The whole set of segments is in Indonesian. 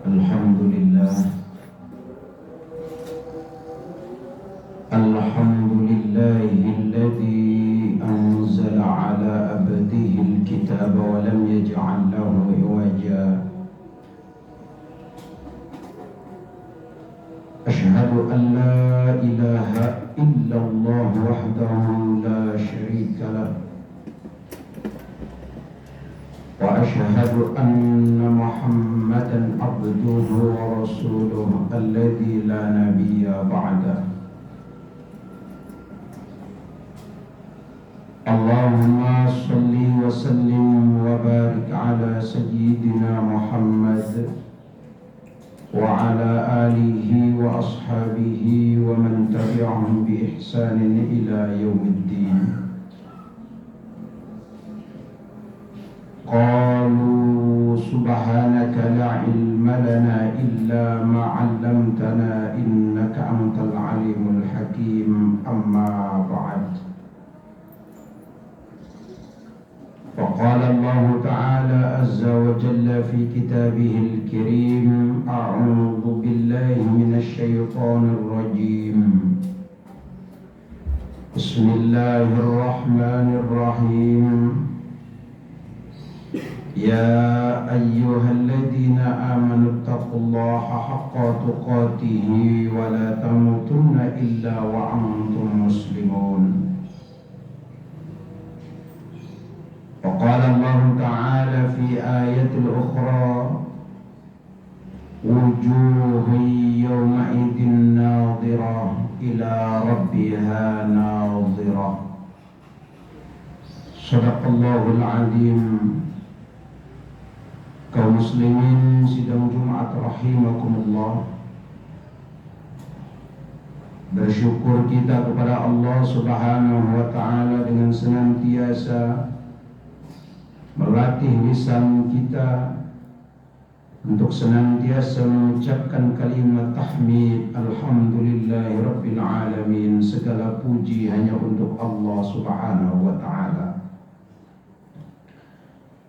Alhamdulillah Alhamdulillahilladzi anzala ala abdihil kitaba wa lam yaj'al lahu iwaja. Ashhadu an la ilaha illallah wahdahu la syarika lah wa ashhadu anna Muhammadan abduhu wa rasuluhu alladzi la nabiyya ba'dah. Allahumma salli wa sallim wa barik ala sayyidina Muhammad wa ala alihi wa ashabihi wa man tabi'ahum bi ihsanin ila yaumiddin. Qalu subhanaka la ilma lana illa ma 'allamtana innaka antal alimul hakim. Amma ba'd. وقال الله تعالى عز وجل في كتابه الكريم أعوذ بالله من الشيطان الرجيم بسم الله الرحمن الرحيم يا أيها الذين آمنوا اتقوا الله حق تقاته ولا تموتن إلا وأنتم مسلمون. وقال الله تعالى في آية أخرى وجوه يومئذ ناظرة إلى ربها ناظرة. صدق الله العظيم. Kaum muslimin sidang Jumat rahimakumullah, bersyukur kita kepada Allah Subhanahu wa taala dengan senantiasa melatih lisan kita untuk senantiasa mengucapkan kalimat tahmid alhamdulillahi rabbil alamin. Segala puji hanya untuk Allah Subhanahu wa taala.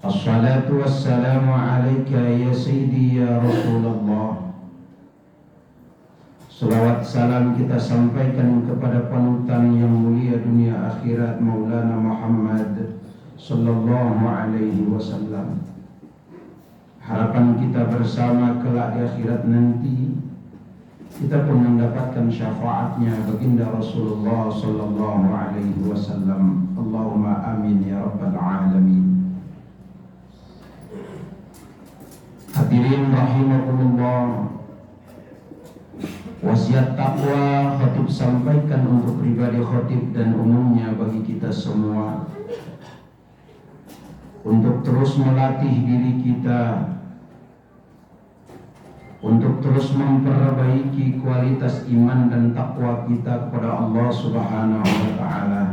Assalatu wassalamu alayka ya sayyidi ya Rasulullah. Salawat salam kita sampaikan kepada panutan yang mulia dunia akhirat Maulana Muhammad sallallahu alaihi wasallam. Harapan kita bersama kelak di akhirat nanti kita pun mendapatkan syafaatnya baginda Rasulullah sallallahu alaihi wasallam. Allahumma amin ya rabbal alamin. Hadirin rahimakumullah, wasiat takwa khatib sampaikan untuk pribadi khatib dan umumnya bagi kita semua untuk terus melatih diri kita, untuk terus memperbaiki kualitas iman dan takwa kita kepada Allah Subhanahu wa taala,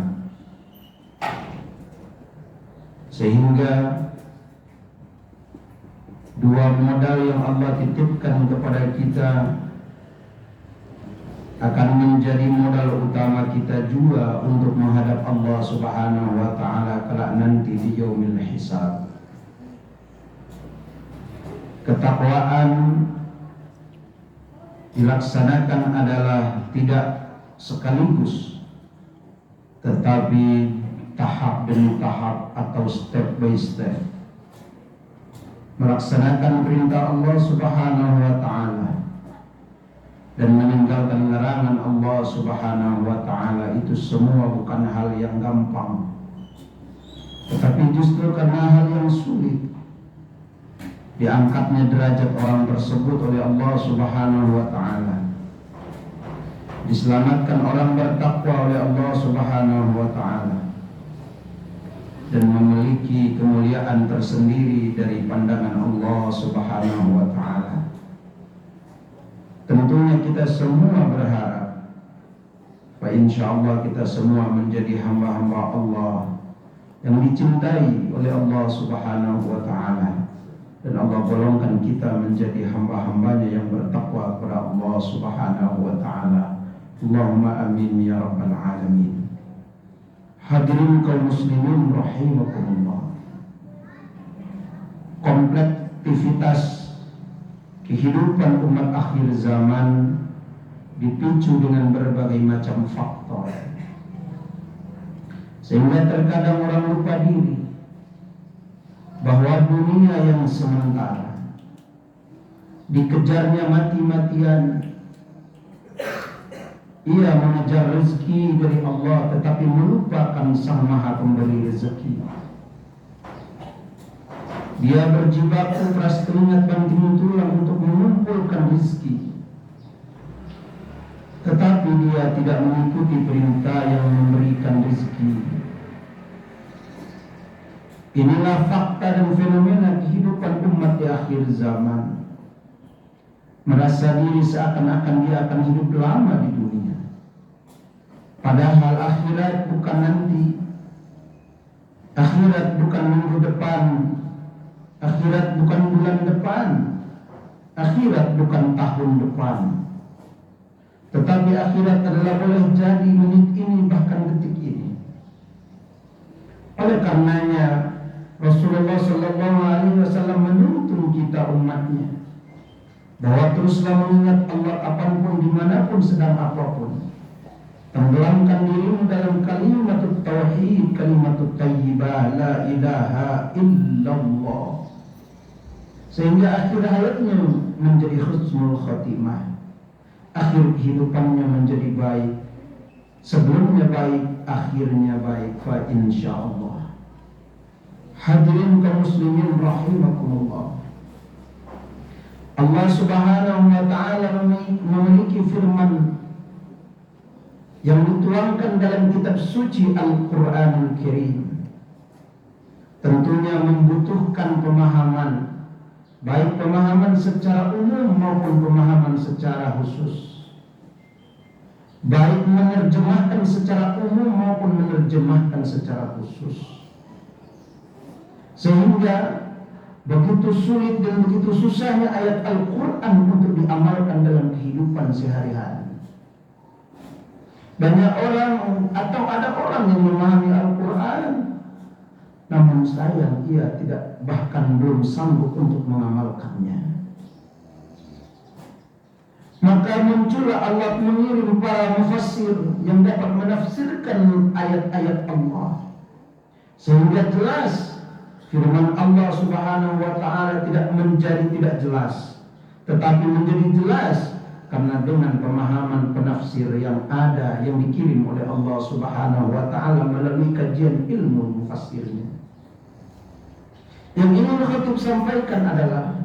sehingga dua modal yang Allah titipkan kepada kita akan menjadi modal utama kita juga untuk menghadap Allah Subhanahu wa taala kelak nanti di yaumil hisab. Ketakwaan dilaksanakan adalah tidak sekaligus, tetapi tahap demi tahap atau step by step. Melaksanakan perintah Allah Subhanahu wa taala dan meninggalkan larangan Allah Subhanahu wa taala itu semua bukan hal yang gampang, tetapi justru karena hal yang sulit diangkatnya derajat orang tersebut oleh Allah Subhanahu wa taala, diselamatkan orang bertakwa oleh Allah Subhanahu wa taala, dan memiliki kemuliaan tersendiri dari pandangan Allah Subhanahu wa taala. Tentunya kita semua berharap bahwa insyaallah kita semua menjadi hamba-hamba Allah yang dicintai oleh Allah Subhanahu wa taala, dan Allah golongkan kita menjadi hamba-hambanya yang bertakwa kepada Allah Subhanahu wa taala. Allahumma amin ya rabbal alamin. Hadirin kaum muslimin rahimakumullah, komplektivitas kehidupan umat akhir zaman dipicu dengan berbagai macam faktor, sehingga terkadang orang lupa diri bahwa dunia yang sementara, dikejarnya mati-matian. Ia mengejar rezeki dari Allah tetapi melupakan Sang Maha Pemberi rezeki. Dia berjibaku keras keringat banting tulang untuk mengumpulkan rezeki, tetapi dia tidak mengikuti perintah yang memberikan rezeki. Inilah fakta dan fenomena kehidupan umat di akhir zaman. Merasa diri seakan-akan dia akan hidup lama di dunia, padahal akhirat bukan nanti, akhirat bukan minggu depan, akhirat bukan bulan depan, akhirat bukan tahun depan, tetapi akhirat adalah boleh jadi menit ini bahkan detik ini. Oleh karenanya Rasulullah SAW menuntun kita umatnya bahwa teruslah mengingat Allah kapanpun, dimanapun, sedang apapun. Tenggelamkan dirimu dalam kalimat tauhid, kalimat thayyibah, la ilaha illallah, sehingga akhir hayatnya menjadi husnul khatimah, akhir kehidupannya menjadi baik, sebelumnya baik, akhirnya baik, fa insyaallah. Hadirin kaum muslimin rahimakumullah, Allah Subhanahu wa ta'ala memiliki firman yang dituangkan dalam kitab suci Al-Quranul Karim. Tentunya membutuhkan pemahaman, baik pemahaman secara umum maupun pemahaman secara khusus, baik menerjemahkan secara umum maupun menerjemahkan secara khusus. Sehingga begitu sulit dan begitu susahnya ayat Al-Quran untuk diamalkan dalam kehidupan sehari-hari. Banyak orang atau ada orang yang memahami Al-Quran, namun sayang ia tidak, bahkan belum sanggup untuk mengamalkannya. Maka muncullah Allah mengirim para mufassir yang dapat menafsirkan ayat-ayat Allah, sehingga jelas firman Allah Subhanahu wa ta'ala tidak menjadi tidak jelas, tetapi menjadi jelas karena dengan pemahaman penafsir yang ada, yang dikirim oleh Allah Subhanahu wa ta'ala melalui kajian ilmu mufassirnya. Yang ingin khatib sampaikan adalah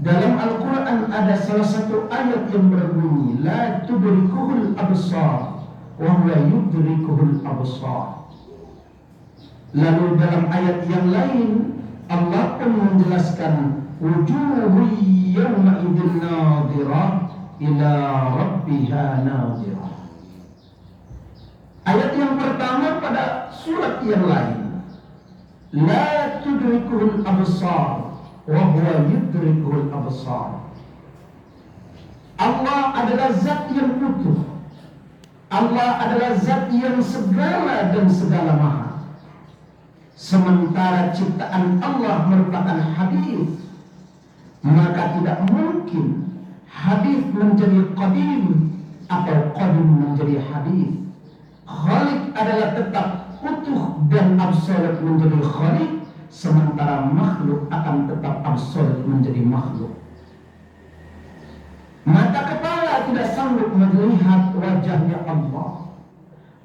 dalam Al-Quran ada salah satu ayat yang berbunyi la tudrikuhul absar wa huwa yudrikuhul absar. Lalu dalam ayat yang lain Allah pun menjelaskan wujuhu yawma idzin nadhirah ila rabbiha nadhirah. Ayat yang pertama pada surat yang lain la tudrikuhul absar wa huwa yudrikuhul absar. Allah adalah zat yang utuh, Allah adalah zat yang segala dan segala maha. Sementara ciptaan Allah merupakan hadis, maka tidak mungkin hadis menjadi qadim atau qadim menjadi hadis. Khaliq adalah tetap utuh dan absolut menjadi khaliq, sementara makhluk akan tetap absolut menjadi makhluk. Mata kepala tidak sanggup melihat wajahnya Allah,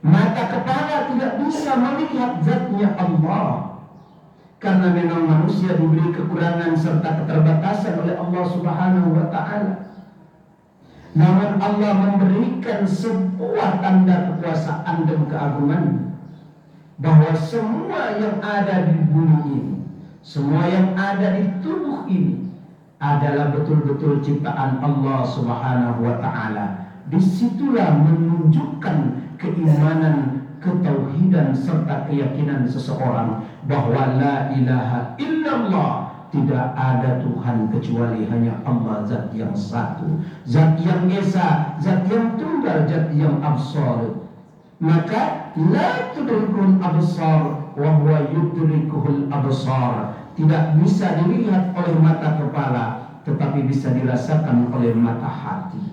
mata kepala tidak bisa melihat zatnya Allah, karena memang manusia diberi kekurangan serta keterbatasan oleh Allah Subhanahu wa ta'ala. Namun Allah memberikan sebuah tanda kekuasaan dan keagungan, bahwa semua yang ada di bumi ini, semua yang ada di tubuh ini adalah betul-betul ciptaan Allah Subhanahu wa ta'ala. Disitulah menunjukkan keimanan, ketauhidan serta keyakinan seseorang bahwa la ilaha illallah, tidak ada Tuhan kecuali hanya Allah, zat yang satu, zat yang esa, zat yang tunggal, zat yang absolut. Maka la tudrikul absar wa huwa yudrikuhul absar, tidak bisa dilihat oleh mata kepala, tetapi bisa dirasakan oleh mata hati.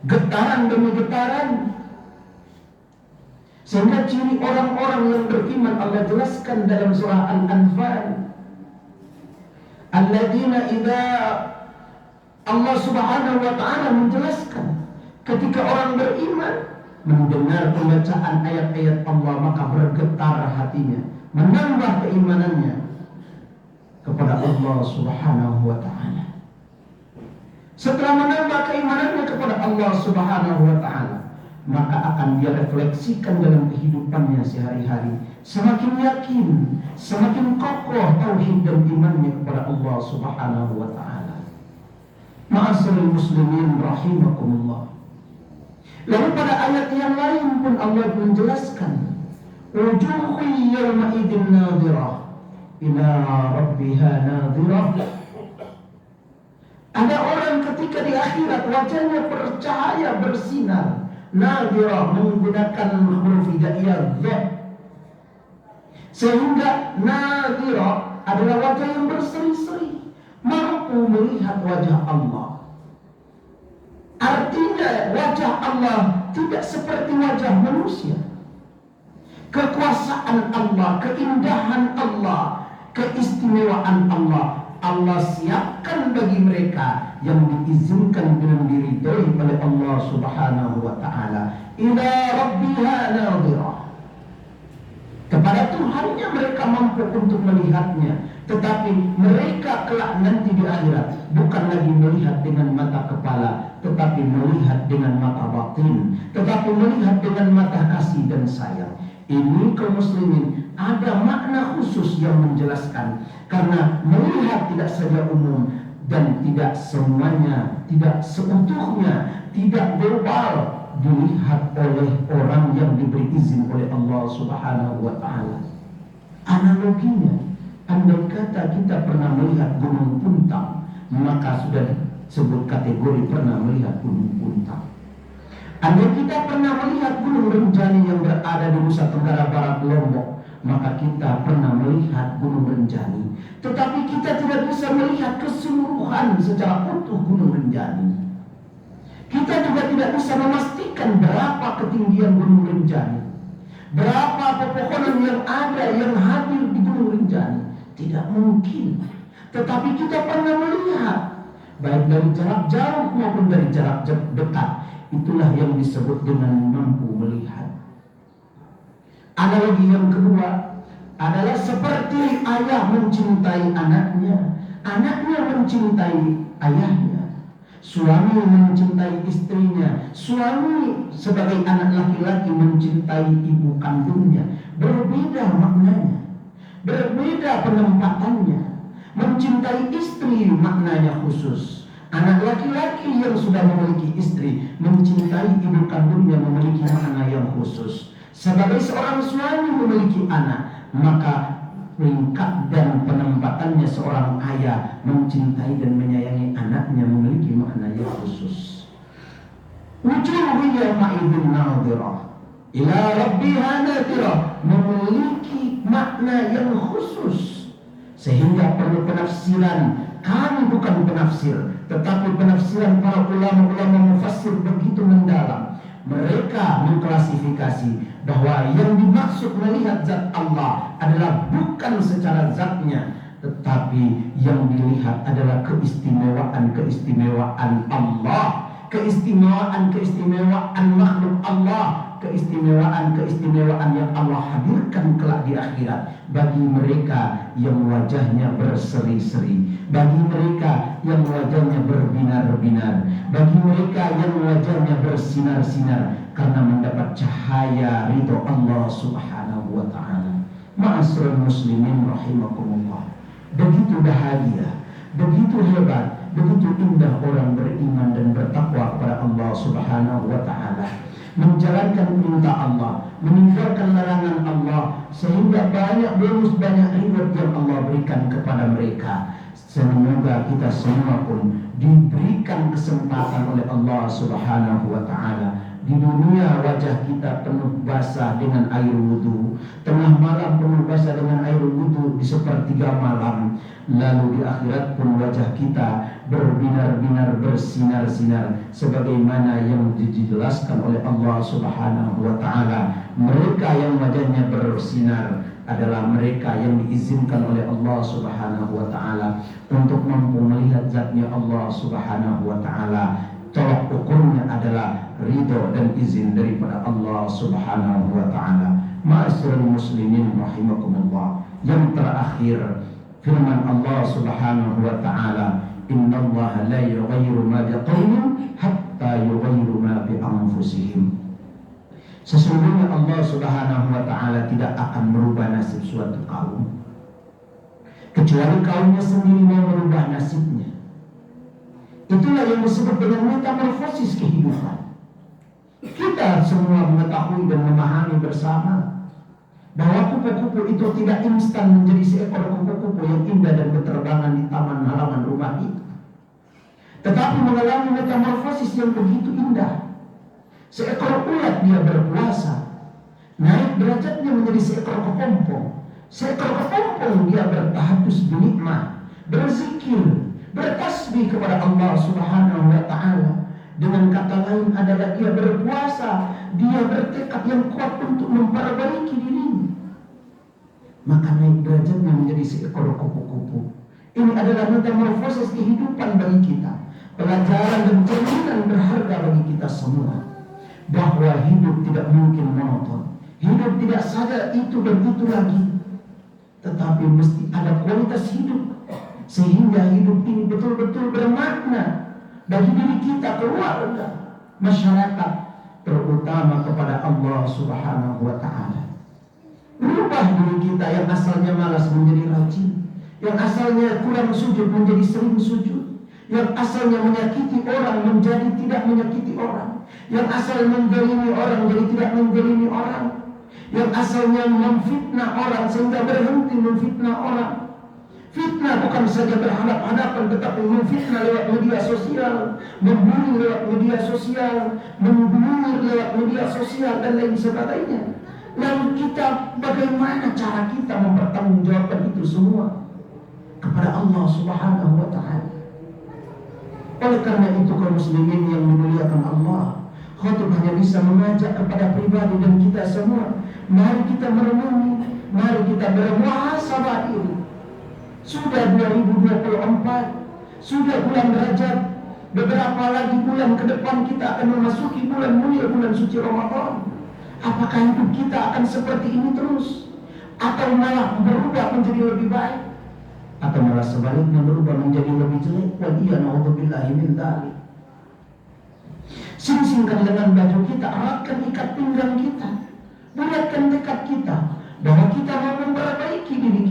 Getaran demi getaran. Sehingga ciri orang-orang yang beriman Allah jelaskan dalam surah Al-Anfal. Alladzina idza, Allah Subhanahu wa taala menjelaskan ketika orang beriman mendengar pembacaan ayat-ayat Allah maka bergetar hatinya, menambah keimanannya kepada Allah Subhanahu wa taala. Setelah menambah keimanannya kepada Allah Subhanahu wa taala, maka akan dia refleksikan dalam kehidupannya sehari-hari. Semakin yakin, semakin kokoh tauhid dan imannya kepada Allah Subhanahu wa taala. Ma'asyiral muslimin rahimakumullah. Lalu pada ayat yang lain pun Allah menjelaskan, wujuhun yawma idzin nadhirah ila rabbiha nadhirah. Ada orang ketika di akhirat wajahnya bercahaya, bersinar. Nadhirah menggunakan huruf hijaiyah dha. Sehingga nadhirah adalah wajah yang berseri-seri, mampu melihat wajah Allah. Artinya wajah Allah tidak seperti wajah manusia. Kekuasaan Allah, keindahan Allah, keistimewaan Allah, Allah siapkan bagi mereka yang diizinkan dengan diridhoi oleh Allah Subhanahu wa taala. Ila rabbiha nadhirah. Kepada Tuhannya mereka mampu untuk melihatnya, tetapi mereka kelak nanti di akhirat bukan lagi melihat dengan mata kepala, tetapi melihat dengan mata batin, tetapi melihat dengan mata kasih dan sayang. Ini kaum muslimin ada makna khusus yang menjelaskan, karena melihat tidak saja umum dan tidak semuanya, tidak seutuhnya, tidak global dilihat oleh orang yang diberi izin oleh Allah Subhanahu wa taala. Analoginya, andai kata kita pernah melihat Gunung Puntang, maka sudah disebut kategori pernah melihat Gunung Puntang. Andai kita pernah melihat Gunung Rinjani yang berada di Nusa Tenggara Barat Lombok, maka kita pernah melihat Gunung Rinjani. Tetapi kita tidak bisa melihat keseluruhan secara utuh Gunung Rinjani. Kita juga tidak bisa memastikan berapa ketinggian Gunung Rinjani, berapa pepohonan yang ada yang hadir di Gunung Rinjani. Tidak mungkin. Tetapi kita pernah melihat, baik dari jarak jauh maupun dari jarak dekat. Itulah yang disebut dengan mampu melihat. Analogi yang kedua adalah seperti ayah mencintai anaknya, anaknya mencintai ayahnya, suami mencintai istrinya, suami sebagai anak laki-laki mencintai ibu kandungnya. Berbeda maknanya, berbeda penempatannya. Mencintai istri maknanya khusus. Anak laki-laki yang sudah memiliki istri mencintai ibu kandungnya memiliki makna yang khusus. Sebagai seorang suami memiliki anak, maka ringkat dan penempatannya seorang ayah mencintai dan menyayangi anaknya memiliki makna yang khusus. Wujuhun yawma idzin nadhirah ila rabbiha nadhirah memiliki makna yang khusus, sehingga perlu penafsiran. Kami bukan penafsir, tetapi penafsiran para ulama-ulama mufassir begitu mendalam. Mereka mengklasifikasi bahwa yang dimaksud melihat zat Allah adalah bukan secara zatnya, tetapi yang dilihat adalah keistimewaan Allah, keistimewaan makhluk Allah, keistimewaan yang Allah hadirkan kelak di akhirat bagi mereka yang wajahnya berseri-seri, bagi mereka yang wajahnya berbinar-binar, bagi mereka yang wajahnya bersinar-sinar karena mendapat cahaya ridho Allah Subhanahu wa taala. Ma'asyiral muslimin rahimakumullah. Begitu bahagia, begitu hebat, begitu indah orang beriman dan bertakwa kepada Allah Subhanahu wa taala, menjalankan perintah Allah, meninggalkan larangan Allah, sehingga banyak bonus, banyak reward yang Allah berikan kepada mereka. Semoga kita semua pun diberikan kesempatan oleh Allah Subhanahu wa taala Di dunia wajah kita penuh basah dengan air wudhu, tengah malam penuh basah dengan air wudhu di sepertiga malam. Lalu di akhirat pun wajah kita berbinar-binar, bersinar-sinar, sebagaimana yang dijelaskan oleh Allah Subhanahu wa Ta'ala. Mereka yang wajahnya bersinar adalah mereka yang diizinkan oleh Allah Subhanahu wa Ta'ala untuk mampu melihat zatnya Allah Subhanahu wa Ta'ala. Tolak ukurnya adalah ridho dan izin daripada Allah Subhanahu wa Ta'ala. Ma'asyiral muslimin rahimakumullah. Yang terakhir, firman Allah Subhanahu wa Ta'ala, innallaha la yughayyiru ma biqaumin hatta yughayyiru ma bi anfusihim. Sesungguhnya Allah Subhanahu wa Ta'ala tidak akan merubah nasib suatu kaum kecuali kaumnya sendiri mau merubah nasibnya. Itulah yang disebut dengan metamorfosis kehidupan. Kita semua mengetahui dan memahami bersama bahwa kupu-kupu itu tidak instan menjadi seekor kupu-kupu yang indah dan berterbangan di taman halaman rumah itu, tetapi mengalami metamorfosis yang begitu indah. Seekor ulat dia berpuasa, naik derajatnya menjadi seekor kepompong. Seekor kepompong dia bertahadus binikmah, berzikir, bertasbih kepada Allah Subhanahu wa Ta'ala. Dengan kata lain adalah dia berpuasa, dia bertekad yang kuat untuk memperbaiki dirinya, maka naik derajatnya menjadi seekor kupu-kupu. Ini adalah metamorfosis kehidupan bagi kita, pelajaran dan cerminan berharga bagi kita semua, bahwa hidup tidak mungkin monoton. Hidup tidak saja itu dan itu lagi, tetapi mesti ada kualitas hidup, sehingga hidup ini betul-betul bermakna bagi diri kita, keluarga, masyarakat, terutama kepada Allah Subhanahu wa Ta'ala. Berubah diri kita yang asalnya malas menjadi rajin, yang asalnya kurang sujud menjadi sering sujud, yang asalnya menyakiti orang menjadi tidak menyakiti orang, yang asalnya menzalimi orang jadi tidak menzalimi orang, yang asalnya memfitnah orang sehingga berhenti memfitnah orang. Fitnah bukan saja berhadap-hadapan, tetapi memfitnah lewat media sosial, membuli lewat media sosial, membunuh lewat media sosial, dan lain sebagainya. Lalu kita, bagaimana cara kita mempertanggungjawabkan itu semua kepada Allah Subhanahu wa Ta'ala? Oleh karena itu, kaum muslimin yang dimuliakan Allah, khutbah hanya bisa mengajak kepada pribadi dan kita semua. Mari kita merenungi, mari kita bermuhasabah diri. Sudah 2024, sudah bulan Rajab, beberapa lagi bulan ke depan kita akan memasuki bulan mulia, bulan suci Ramadan. Apakah hidup kita akan seperti ini terus, atau malah berubah menjadi lebih baik, atau malah sebaliknya berubah menjadi lebih jelek? Na'udzubillahi min dzalik. Sing-singkan dengan baju kita, eratkan ikat pinggang kita, bulatkan tekad kita bahwa kita mau memperbaiki diri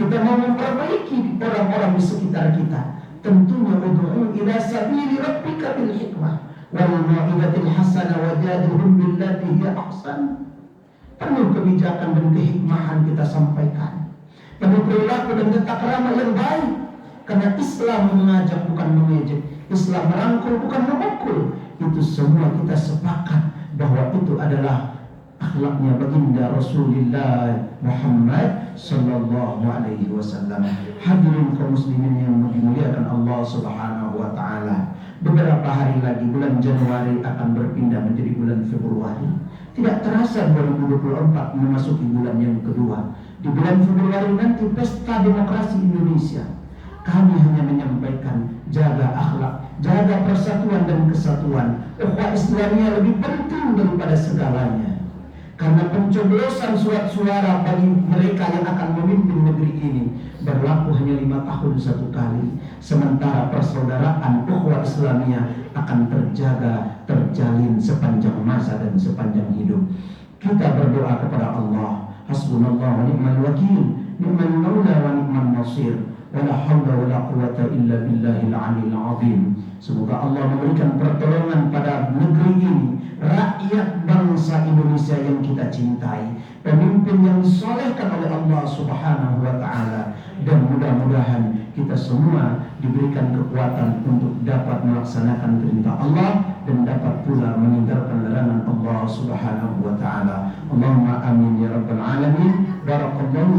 kita mau memperbaiki orang-orang di sekitar kita. Tentunya ud'u ila sabili rabbika bil hikmah wal mau'izatil hasanah wajadilhum billati hiya ahsan. Penuh kebijakan dan kehikmahan kita sampaikan, penuh perilaku dan tata krama yang baik, karena Islam mengajak bukan mengejek, Islam merangkul bukan memukul. Itu semua kita sepakat bahwa itu adalah akhlaknya baginda Rasulullah Muhammad sallallahu alaihi wasallam. Hadirin kaum muslimin yang dimuliakan Allah Subhanahu wa Ta'ala, beberapa hari lagi bulan Januari akan berpindah menjadi bulan Februari. Tidak terasa 2024 memasuki bulan yang kedua. Di bulan Februari nanti pesta demokrasi Indonesia. Kami hanya menyampaikan, jaga akhlak, jaga persatuan dan kesatuan. Ukhuwah Islamiyah lebih penting daripada segalanya. Karena pencoblosan surat suara bagi mereka yang akan memimpin negeri ini berlaku hanya 5 tahun satu kali. Sementara persaudaraan ukhuwah Islamiyah akan terjaga, terjalin sepanjang masa dan sepanjang hidup. Kita berdoa kepada Allah. Hasbunallah wa ni'mal wakil, ni'mal maula wa ni'mal nasir. Wala haula wala quwata illa billahil aliyil azim. Semoga Allah memberikan pertolongan pada negeri ini, rakyat bangsa Indonesia yang kita cintai, pemimpin yang disolehkan oleh Allah Subhanahu wa Ta'ala, dan mudah-mudahan kita semua diberikan kekuatan untuk dapat melaksanakan perintah Allah dan dapat pula meninggalkan larangan Allah Subhanahu wa taala. Allahumma amin ya rabbal alamin. Barakallahu